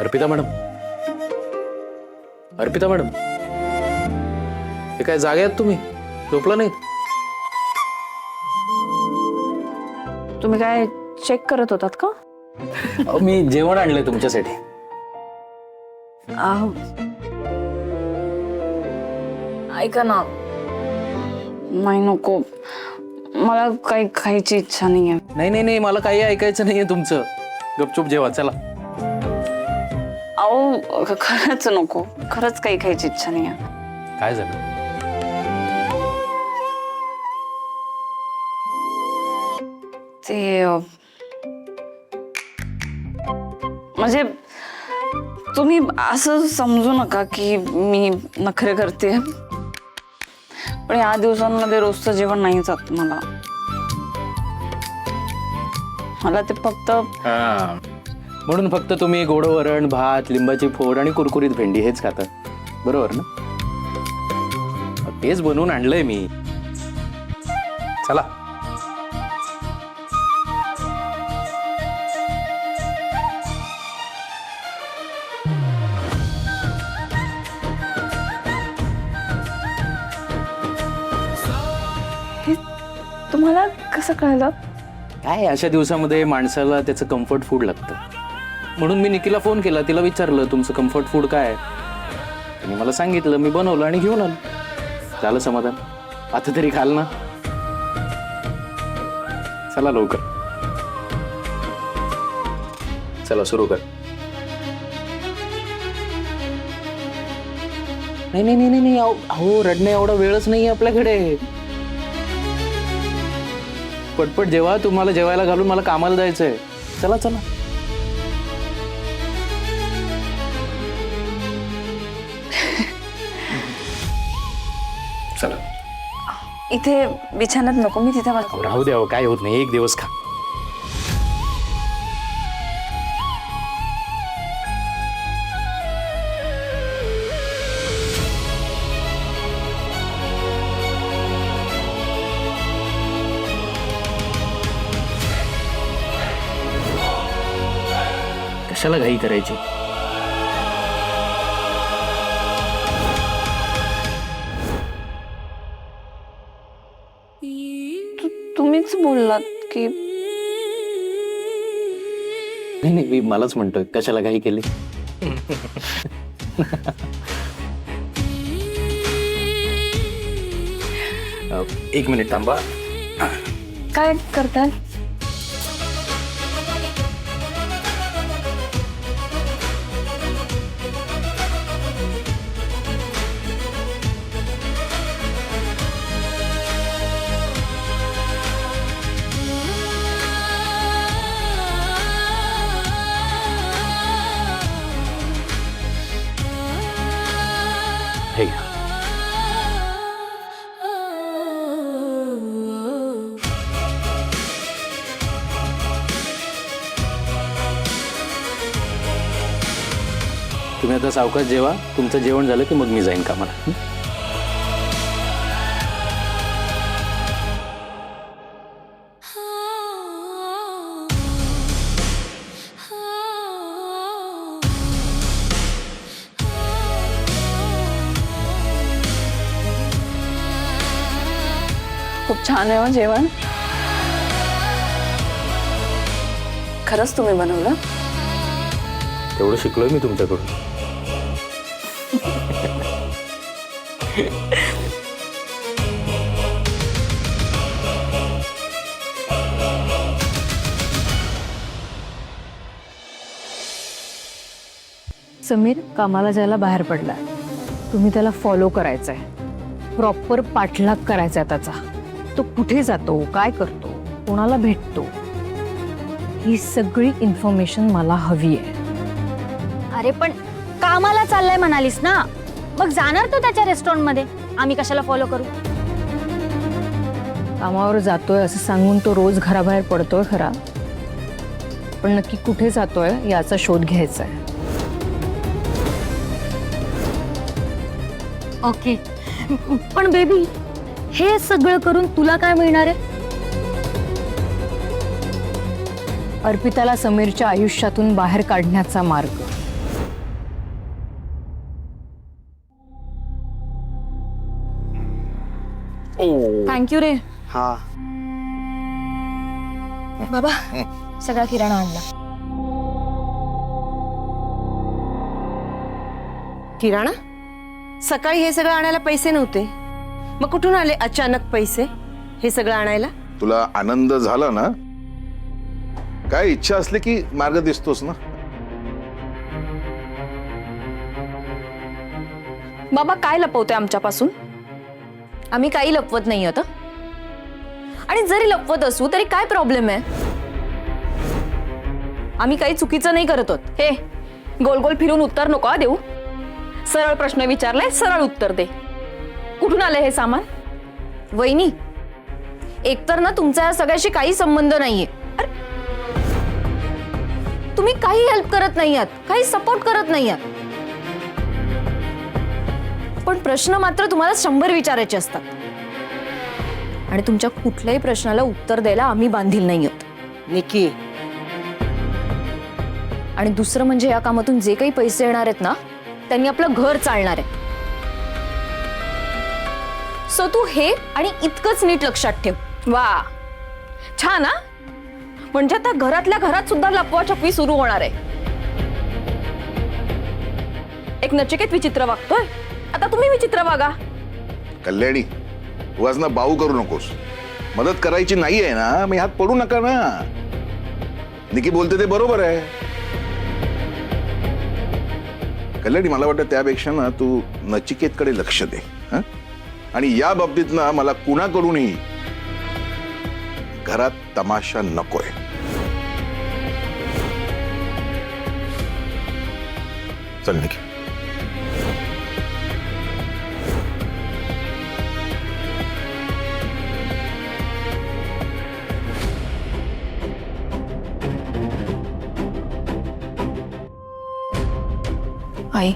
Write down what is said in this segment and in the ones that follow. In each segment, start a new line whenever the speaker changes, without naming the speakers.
Arpita madam, Arpita madam, हे काय जागे आहेत तुम्ही? झोपला नाही?
तुम्ही काय चेक करत होतात का?
मी जेवण आणलंय तुमच्यासाठी.
ऐका ना, नाही नको, मला काही खायची इच्छा नाही आहे.
नाही नाही नाही, मला काही ऐकायचं नाहीये तुमचं. गपचूप जेवा, चला.
अहो खरंच नको, खरंच काही खायची इच्छा नाही आहे.
काय झालं?
ते म्हणजे तुम्ही असं समजू नका की मी नखरे करते, पण या दिवसांमध्ये रोजचं जेवण नाही जात मला. मला ते फक्त
म्हणून फक्त तुम्ही गोड वरण, भात, लिंबाची फोड आणि कुरकुरीत भेंडी हेच खाता, बरोबर ना? तेच बनवून आणलंय मी. चला.
तुम्हाला कसं कळलं?
काय अशा दिवसामध्ये माणसाला त्याचं कम्फर्ट फूड लागतं, म्हणून मी निकीला फोन केला. तिला विचारलं तुमचं कम्फर्ट फूड काय आहे. तिने मला सांगितलं, मी बनवलं आणि घेऊन आलो. झालं समाधान. आता तरी खाल ना. चला लवकर, चला सुरू कर. नाही नाही नाही नाही, अहो रडणे एवढा वेळच नाही आपल्याकडे. पटपट जेवा, तुम्हाला जेवायला घालून मला कामाला जायचंय. चला चला. चला.
इथे बिछान्यात नको, मी तिथे
राहू द्या, काय होत नाही, एक दिवस खा. कशाला घाई करायची?
तुम्हीच बोललात की
नाही नाही, मी मलाच म्हणतोय, कशाला घाई केली. एक मिनिट थांबा.
काय करताय?
हे घ्या. तुम्ही आता सावकाश जेवा. तुमचं जेवण झालं की मग मी जाईन कामाला.
खूप छान आहे हो जेवण. खरंच तुम्ही बनवलं?
तेवढं शिकलोय मी तुमच्याकडून.
समीर कामाला जायला बाहेर पडलाय. तुम्ही त्याला फॉलो करायचंय, प्रॉपर पाठलाग करायचा त्याचा. तो कुठे जातो, काय करतो, कोणाला भेटतो, ही सगळी इन्फॉर्मेशन मला हवी आहे.
अरे पण कामाला चाललाय म्हणालीस ना, मग जाणार तो त्याच्या रेस्टॉरंटमध्ये. आम्ही कशाला फॉलो करू?
कामावर जातोय असं सांगून तो रोज घराबाहेर पडतोय खरा, पण नक्की कुठे जातोय याचा शोध घ्यायचा आहे.
ओके, पण बेबी हे सगळं करून तुला काय मिळणार आहे?
अर्पिताला समीरच्या आयुष्यातून बाहेर काढण्याचा मार्ग.
थँक्यू रे.
हा
बाबा सगळा किराणा आणला.
किराणा? सकाळी हे सगळं आणायला पैसे नव्हते, मग कुठून आले अचानक पैसे हे सगळं आणायला?
तुला आनंद झाला ना? काय इच्छा असली की मार्ग दिसतोस ना.
बाबा काय लपवते आमच्यापासून?
आम्ही काही लपवत नाही होत. आणि जरी लपवत असू तरी काय प्रॉब्लेम आहे?
आम्ही काही चुकीचं नाही करत आहोत. हे गोल गोल फिरून उत्तर नको हा देऊ. सरळ प्रश्न विचारलाय, सरळ उत्तर दे. कुठून आले हे सामान?
वहिनी, एकतर ना तुमचा या सगळ्याशी काही संबंध नाहीये. अरे, तुम्ही काही हेल्प करत नाही आहात, काही सपोर्ट करत नाही आहात. पण प्रश्न मात्र तुम्हाला 100 विचारायचे असतात. आणि तुमच्या कुठल्याही प्रश्नाला उत्तर द्यायला आम्ही बांधील नाही आहोत.
निकी,
आणि दुसरं म्हणजे या कामातून जे काही पैसे येणार आहेत ना, त्यांनी आपलं घर चालणार आहे. सो तू हे आणि इतकंच नीट लक्षात ठेव.
वा, छान हा. म्हणजे आता घरातल्या घरात सुद्धा लपवा छपवी सुरू होणार आहे. एक नचिकेत विचित्र वागतोय, आता तुम्ही विचित्र वागा.
कल्याणी, उगाच ना बाऊ करू नकोस. मदत करायची नाहीये ना, मी हात पडू नका ना. निकी बोलते ते बरोबर आहे. कल्याणी, मला वाटतं त्यापेक्षा ना तू नचिकेतकडे लक्ष दे. हं? आणि या बाबतीत ना मला कुणाकडूनही घरात तमाशा नकोय. चल निकी.
आई,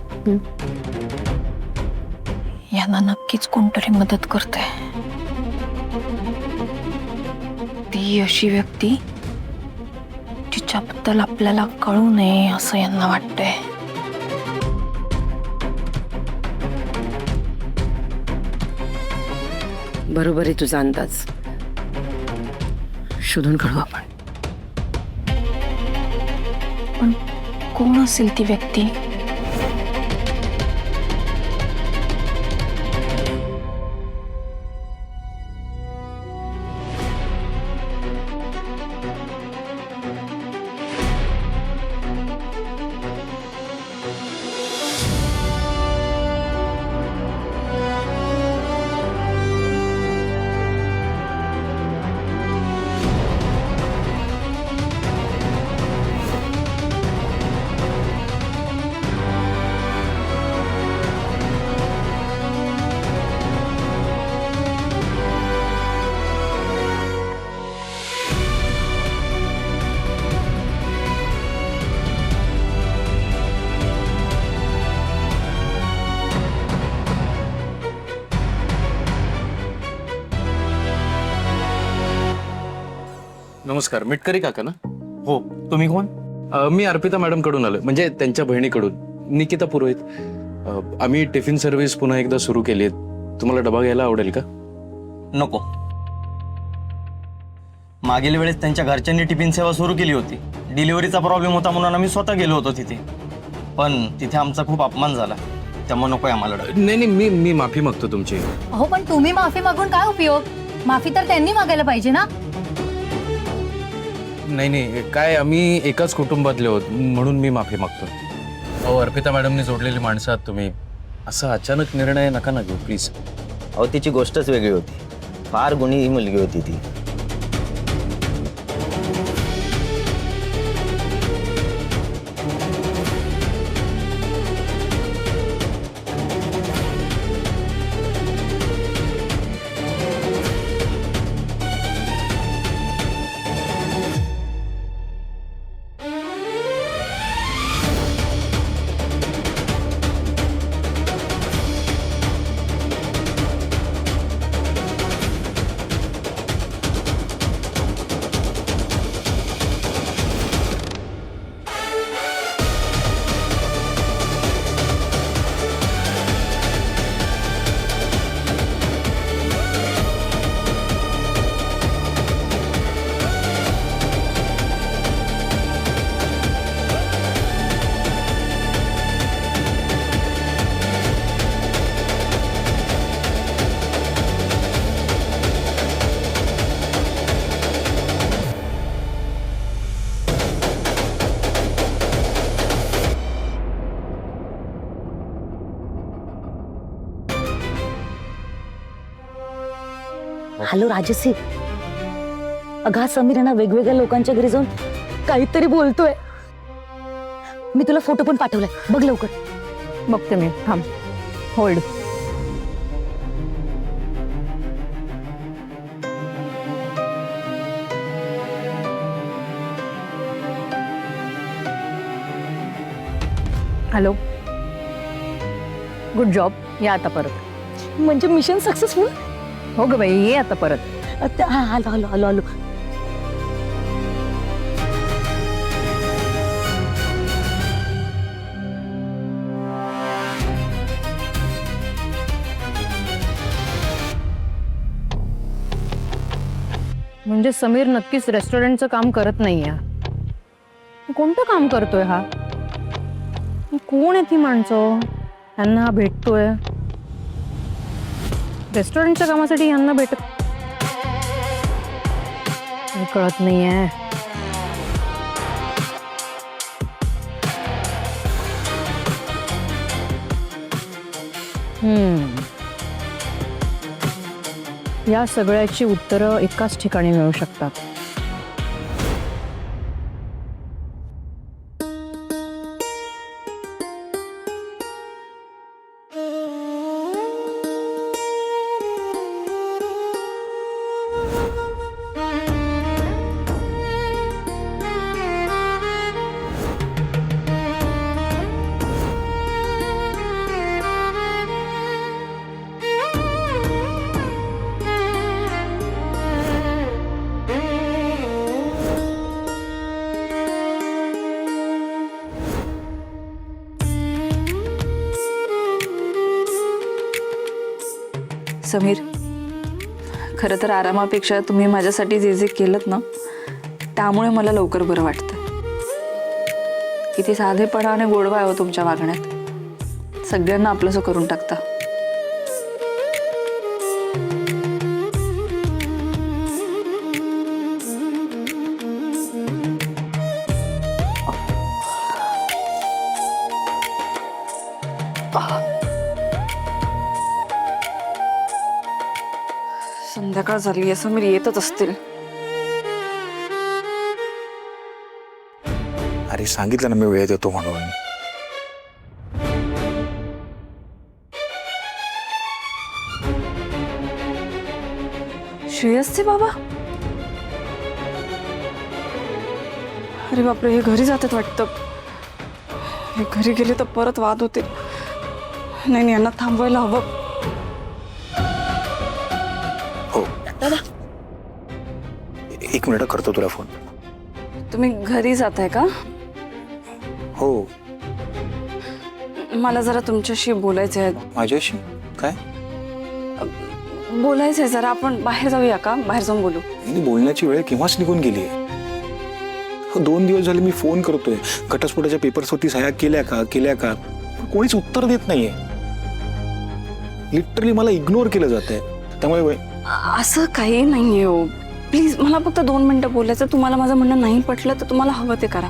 यांना नक्कीच कोणतरी मदत करते. ती अशी व्यक्ती जिच्याबद्दल आपल्याला कळू नये असं यांना वाटतंय.
बरोबर आहे तुझा अंदाज. शोधून काढू आपण.
पण कोण असेल ती व्यक्ती?
नमस्कार, मिटकरी काका ना?
हो. तुम्ही कोण?
मी अर्पिता मॅडम कडून आलो, म्हणजे त्यांच्या बहिणीकडून, निकिता पुरोहित. आम्ही टिफिन सर्व्हिस पुन्हा एकदा सुरू केली आहे. तुम्हाला डबा घ्यायला आवडेल का?
नको. मागील वेळेस त्यांच्या घरच्यांनी टिफिन सेवा सुरू केली होती. डिलिव्हरीचा प्रॉब्लेम होता म्हणून आम्ही स्वतः गेलो होतो तिथे, पण तिथे आमचा खूप अपमान झाला. त्यामुळे नकोय आम्हाला डबा.
नाही, मी माफी मागतो तुमची.
अहो पण तुम्ही माफी मागून काय उपयोग? माफी तर त्यांनी मागायला पाहिजे ना.
नाही, काय आम्ही एकाच कुटुंबातले आहोत म्हणून मी माफी मागतो. अहो, अर्पिता मॅडमने जोडलेली माणसं आहात तुम्ही. असा अचानक निर्णय नका ना घेऊ प्लीज.
अहो, तिची गोष्टच वेगळी होती. फार गुणी मुलगी होती ती.
हॅलो राजश्री, अगं हा समीर आहे ना वेगवेगळ्या लोकांच्या घरी जाऊन काहीतरी बोलतोय. मी तुला फोटो पण पाठवलाय, बघ लवकर.
बघते मी, थांब, होल्ड. Hello, good job. या आता परत.
म्हणजे मिशन सक्सेसफुल.
हो ग बाई, ये आता परत.
हा, आलो आलो आलो आलो.
म्हणजे समीर नक्कीच रेस्टॉरंटचं काम करत नाहीये. कोणतं काम करतोय हा? कोण आहे ती माणसं? ह्यांना हा भेटतोय. रेस्टॉरंटच्या कामासाठी ह्यांना भेटत काही कळत नाहीये. या सगळ्याची उत्तरं एकाच ठिकाणी मिळू शकतात.
समीर, खरं तर आरामापेक्षा तुम्ही माझ्यासाठी जे जे केलं ना, त्यामुळे मला लवकर बरं वाटतं. किती साधेपणा आणि गोडवा आहे हो तुमच्या वागण्यात. सगळ्यांना आपलंसं करून टाकता. संध्याकाळ झाली आहे, समीर येतच असतील.
अरे सांगितलं ना मी वेळ देतो म्हणून.
श्रेयसचे बाबा? अरे बापरे, हे घरी जातात वाटतं. हे घरी गेले तर परत वाद होते. नाही, यांना थांबवायला हवं.
हो, एक मिनिट करतो तुला फोन.
तुम्ही घरी जाताय का?
हो.
मला जरा तुमच्याशी बोलायचं आहे.
माझ्याशी? काय
बोलायचं आहे जरा. आपण बाहेर जाऊया का? बाहेर जाऊन बोलू.
बोलण्याची वेळ केव्हाच निघून गेली आहे. 2 दिवस झाले मी फोन करतोय. घटस्फोटाच्या पेपर्सवरती सह्या केल्या का? कोणीच उत्तर देत नाहीये. लिटरली मला इग्नोर केलं जात आहे. त्यामुळे
असं काही नाहीये हो. प्लीज, मला फक्त 2 मिनिटं बोलायचं. तुम्हाला माझं म्हणणं नाही पटलं तर तुम्हाला हवं ते करा.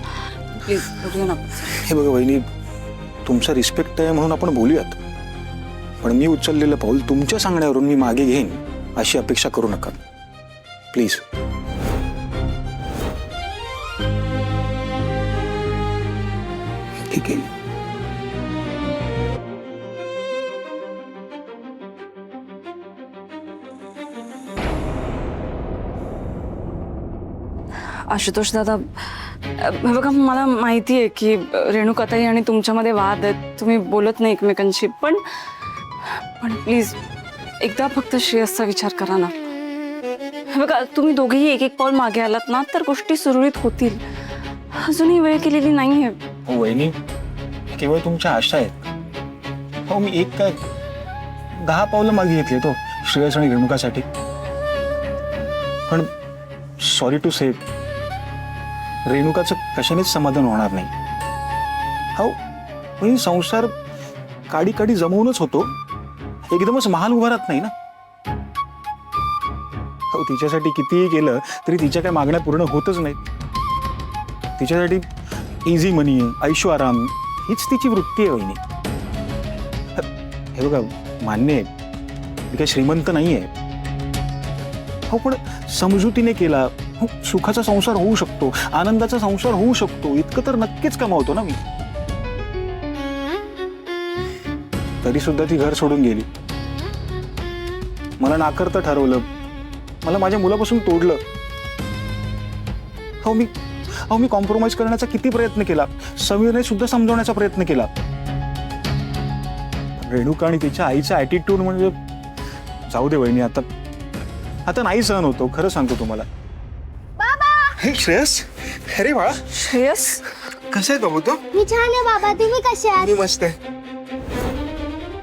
प्लीज बोलूया ना.
हे बघा वहिनी, तुमचा रिस्पेक्ट आहे म्हणून आपण बोलूयात. पण मी उचललेलं पाऊल तुमच्या सांगण्यावरून मी मागे घेईन अशी अपेक्षा करू नका प्लीज. ठीक आहे.
आशुतोष दादा, बघा मला माहिती आहे की रेणुकाताई आणि तुमच्यामध्ये वाद आहेत. तुम्ही बोलत नाही एकमेकांशी. पण प्लीज एकदा फक्त श्रेयसचा विचार करा ना. बघा, तुम्ही दोघेही एक पाऊल मागे आलात ना तर गोष्टी सुरळीत होतील. अजूनही वेळ केलेली नाहीये.
हो वहिनी, केवळ तुमच्या आशा आहेत. हो, मी एक काय 10 पावलं मागे घेतले तो श्रेयस आणि रेणुकासाठी. पण सॉरी टू से, रेणुकाचं कशानेच समाधान होणार नाही. हो, पण संसार काडी काडी जमवूनच होतो, एकदमच महाल उभा राहत नाही ना. हो, तिच्यासाठी कितीही केलं तरी तिच्या काय मागण्या पूर्ण होतच नाहीत. तिच्यासाठी इझी मनी, ऐशो आराम हीच तिची वृत्ती आहे वहिनी. हे बघा, मान्य आहे मी काही श्रीमंत नाही आहे, हो पण समजुतीने केला हो, सुखाचा संसार होऊ शकतो, आनंदाचा संसार होऊ शकतो, इतकं तर नक्कीच कमावतो ना मी. तरी सुद्धा ती घर सोडून गेली, मला नाकारतं ठरवलं, मला माझ्या मुलापासून तोडलं. हो मी कॉम्प्रोमाइज करण्याचा किती प्रयत्न केला, समीरने सुद्धा समजवण्याचा प्रयत्न केला. रेणुका आणि तिच्या आईचा ॲटिट्यूड म्हणजे जाऊ दे वहिनी, आता नाही सहन होतो, खरं सांगतो तुम्हाला. हे श्रेयस, अरे बाळा
श्रेयस,
कसं आहे बाबू तो?
मी छान आहे बाबा, तुम्ही कसे आहात?
मी मस्त आहे.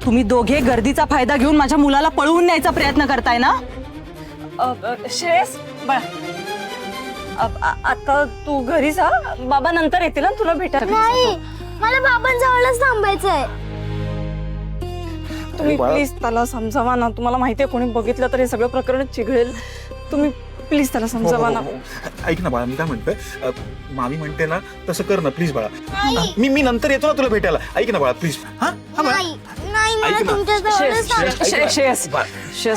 तुम्ही दोघे गर्दीचा फायदा घेऊन माझ्या मुलाला पळवून न्यायचा प्रयत्न करताय ना? श्रेयस बाळा, आता तू घरी जा, बाबा नंतर येतील ना तुला भेटायला.
नाही, मला बाबांजवळच थांबायचंय.
तुम्ही
बाळा.
प्लीज त्याला समजावा ना. तुम्हाला माहितीये कोणी बघितलं तर हे सगळं प्रकरण चिघळेल. तुम्ही प्लीज त्याला समजावा ना.
ऐक ना बाळा, मी काय म्हणतोय, मामी म्हणते ना तसं कर ना प्लीज बाळा. मी नंतर येतो ना तुला भेटायला. ऐक ना बाळा प्लीज. हा बाळा.
नाही, मला
ऐक ना.
तुमच्याजवळच थांबायचंय.
श्रेयस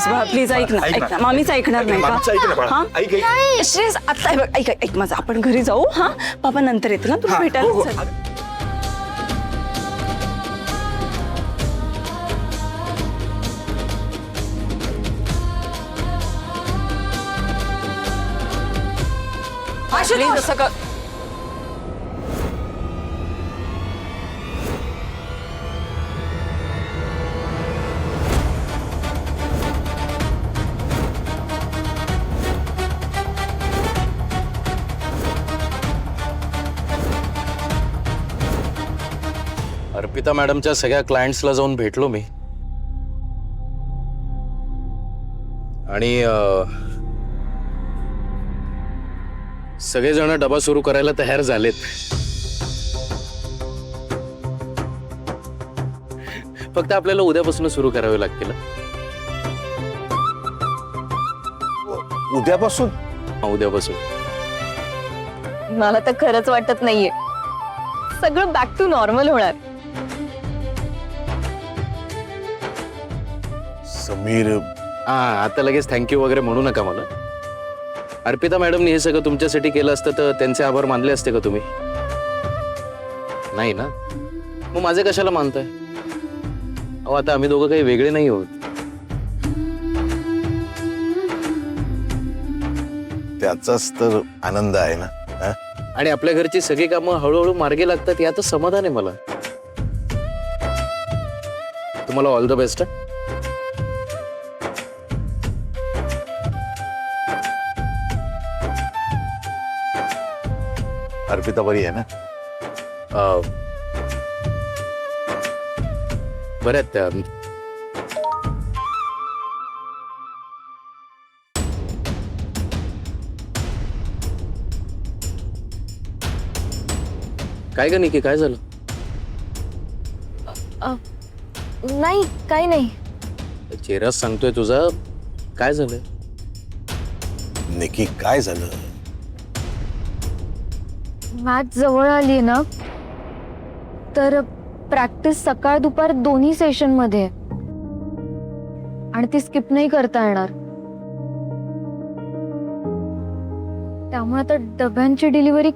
बाळा प्लीज ऐक ना, ऐक ना. मामीच ऐकणार नाही
मामीचं ऐक ना
का?
बाळा.
हा?
ऐक ऐक.
श्रेयस आता हे बघ, ऐक ऐक माझं, आपण घरी जाऊ. हा, बाबा नंतर येतील ना तुला
हा, हो, हो.
भेटायला. चल. Please असं कर.
अर्पिता मॅडमच्या सगळ्या क्लायंट्सला जाऊन भेटलो मी आणि सगळेजण डबा सुरू करायला तयार झालेत. फक्त आपल्याला उद्यापासून सुरू करावे लागतील.
उद्यापासून?
उद्यापासून.
मला तर खरंच वाटत नाहीये सगळं बॅक टू नॉर्मल होणार.
समीर,
हा, आता लगेच थँक्यू वगैरे म्हणू नका मला. अर्पिता मॅडमनी हे सगळं तुमच्यासाठी केलं असतं तर त्यांचे आभार मानले असते का तुम्ही? नाही ना, मग माझे कशाला मानताय? अहो आता आम्ही दोघं काही वेगळे नाही आहोत.
त्याचाच तर आनंद आहे ना. हा?
आणि आपल्या घरची सगळी कामं हळूहळू मार्गी लागतात यातच समाधान आहे मला. तुम्हाला ऑल द बेस्ट.
अर्पिता बरी आहे ना?
बऱ्या आहेत त्या. काय का निकी, काय झालं?
नाही, काही नाही.
चेहराच सांगतोय तुझा. काय झालंय?
निकी काय झालं?
मॅच जवळ आली ना, तर प्रॅक्टिस सकाळ दुपार दोन्ही सेशन मध्ये आणि ती स्किप नाही करता येणार. त्यामुळे आता डब्यांची डिलिव्हरी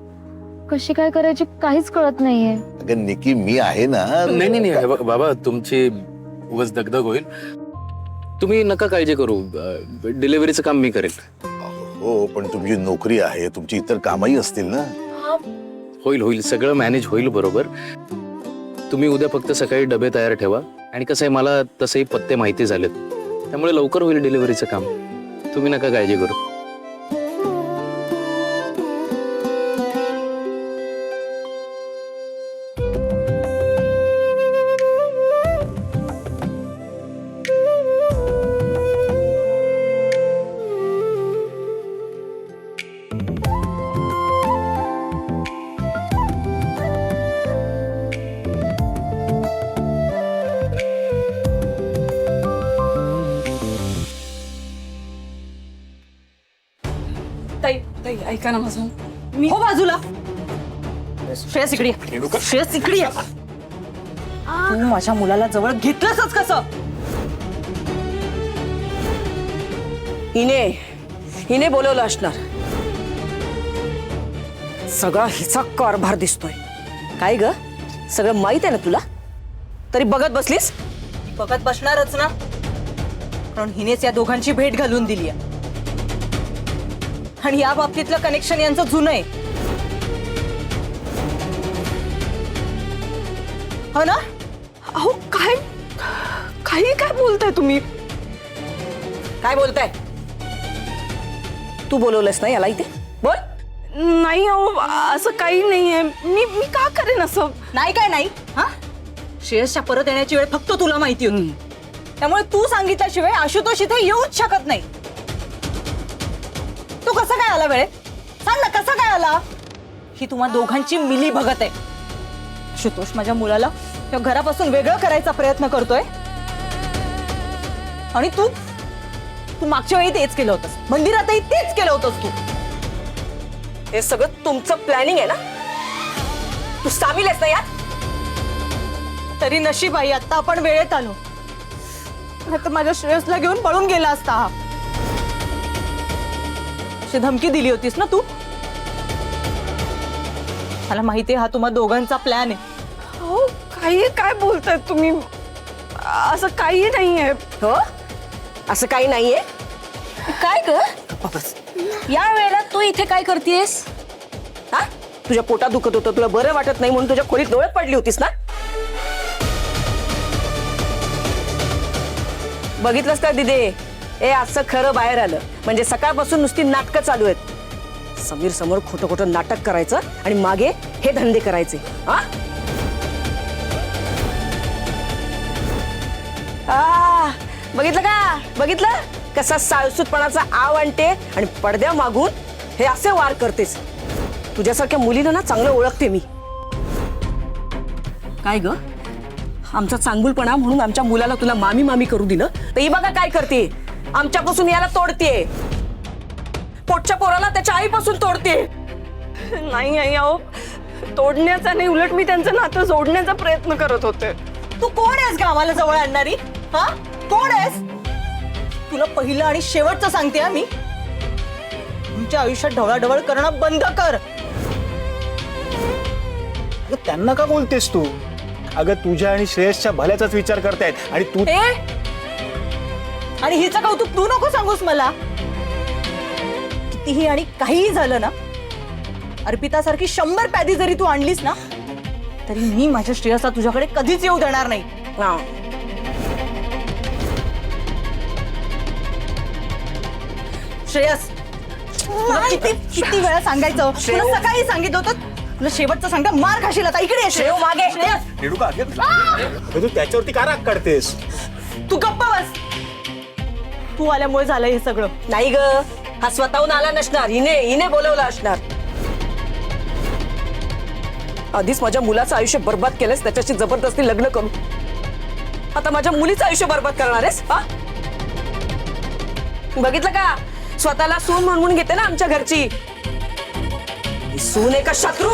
कशी काय करायची काहीच कळत नाहीये.
अगं निकी, मी आहे ना.
नाही नाही नाही बाबा, तुमची उगाच दगदग होईल. तुम्ही नका काळजी करू. डिलिव्हरीचं काम मी करेल.
हो, पण तुमची नोकरी आहे, तुमची इतर कामही असतील ना.
होईल होईल, सगळं मॅनेज होईल बरोबर. तुम्ही उद्या फक्त सकाळी डबे तयार ठेवा. आणि कसं आहे, मला तसंही पत्ते माहिती झालेत, त्यामुळे लवकर होईल डिलिव्हरीचं काम. तुम्ही नका काळजी करू.
ताई ताई ऐका ना माझं. मी हो बाजूला. श्रेयस इकडे ये. श्रेयस इकडे ये. तू माझ्या मुलाला जवळ घेतलंसच कसं?
हिने हिने बोलवलं असणार. सगळा हिचा कारभार दिसतोय. काय ग, सगळं माहित आहे ना तुला, तरी बघत बसलीस?
बघत बसणारच ना, कारण हिनेच या दोघांची भेट घालून दिली आहे. आणि या बाबतीतलं कनेक्शन यांचं जुनं आहे, हो ना?
अहो काय काय बोलताय तुम्ही?
काय बोलताय? तू बोलवलंस ना याला इथे? बोल.
नाही अहो, असं काही नाहीये. मी का करेन असं?
नाही काय नाही. हा, श्रेयसच्या परत येण्याची वेळ फक्त तुला माहिती होती, त्यामुळे तू सांगितल्याशिवाय आशुतोष इथे येऊच शकत नाही. तू कसा काय आला वेळेत? सांग ना, कसा काय आला? ही तुम्हा दोघांची मिली भगत आहे. आशुतोष माझ्या मुलाला त्या घरापासून वेगळं करायचा प्रयत्न करतोय, आणि तू मागच्या वेळी तेच केलं होतंस, मंदिरातही तेच केलं होतंस तू.
हे सगळं तुमचं प्लॅनिंग आहे ना? तू सामील आहेस ना यात?
तरी नशीब आई आता आपण वेळेत आलो, नाहीतर माझ्या श्रेयसला घेऊन पळून गेला असता हा. अशी धमकी दिली होतीस ना तू. मला माहिती आहे हा तुम्हा दोघांचा प्लॅन आहे.
अहो काय बोलताय तुम्ही? असं काही नाहीये.
हो, असं काही नाहीये. काय ग, या वेळेला तू इथे काय करतेस? हा, तुझ्या पोटात दुखत होतं, तुला बरं वाटत नाही म्हणून तुझ्या खोलीत डोळ्यात पडली होतीस ना? बघितलंस का दिदे, ए असं खरं बाहेर आलं म्हणजे सकाळपासून नुसती नाटकं चालू आहेत. समीर समोर खोटं खोटं नाटक करायचं आणि मागे हे धंदे करायचे. हा, बघितलं का? बघितलं कसा साळसूतपणाचा आव आणते आणि पडद्या मागून हे असे वार करतेस. तुझ्यासारख्या मुलीला ना चांगलं ओळखते मी. काय ग, आमचा चांगुलपणा म्हणून आमच्या मुलाला तुला मामी मामी करू दिलं, तर ही बघा काय करते, आमच्यापासून याला तोडते. पोटच्या पोराला त्याच्या आईपासून तोडते.
नाही आई, अहो तोडण्याचा नाही, उलट मी त्यांचं नातं जोडण्याचा प्रयत्न करत होते.
तू कोण आहेस गावाला जवळ आणणारी? हा, कोण आहेस? तुला पहिलं आणि शेवटचं सांगते हा मी, तुमच्या आयुष्यात ढवळाढवळ करणं बंद कर.
अगं, त्यांना का बोलतेस तू? अगं तुझ्या आणि श्रेयसच्या भल्याचाच विचार करतायत आणि तू
आणि हिचं कौतुक तू नको सांगूस मला. कितीही आणि काहीही झालं ना, अर्पितासारखी 100 प्यादी जरी तू आणलीस ना, तरी मी माझ्या श्रेयसला तुझ्याकडे कधीच येऊ देणार नाही. श्रेयस, तुला किती वेळा सांगायचं? तुला सकाळी सांगितलं होतं, तुला शेवटचं सांगता मार खाशील आता. इकडे ये श्रेय, मागे. श्रेयस,
रेणुका, तू त्याच्यावरती का राग काढतेस?
तू गप्प बस. तू आल्यामुळे झालं हे सगळं.
नाही ग, हा स्वतःहून आला नसणार, हिने बोलवलं असणार. आधीच माझ्या मुलाचं आयुष्य बर्बाद केलंस, त्याच्याशी जबरदस्ती लग्न करू. आता माझ्या मुलीचं आयुष्य बर्बाद करणार आहेस? बघितलं का, स्वतःला सून म्हणून घेते ना आमच्या घरची. सून आहे का शत्रू?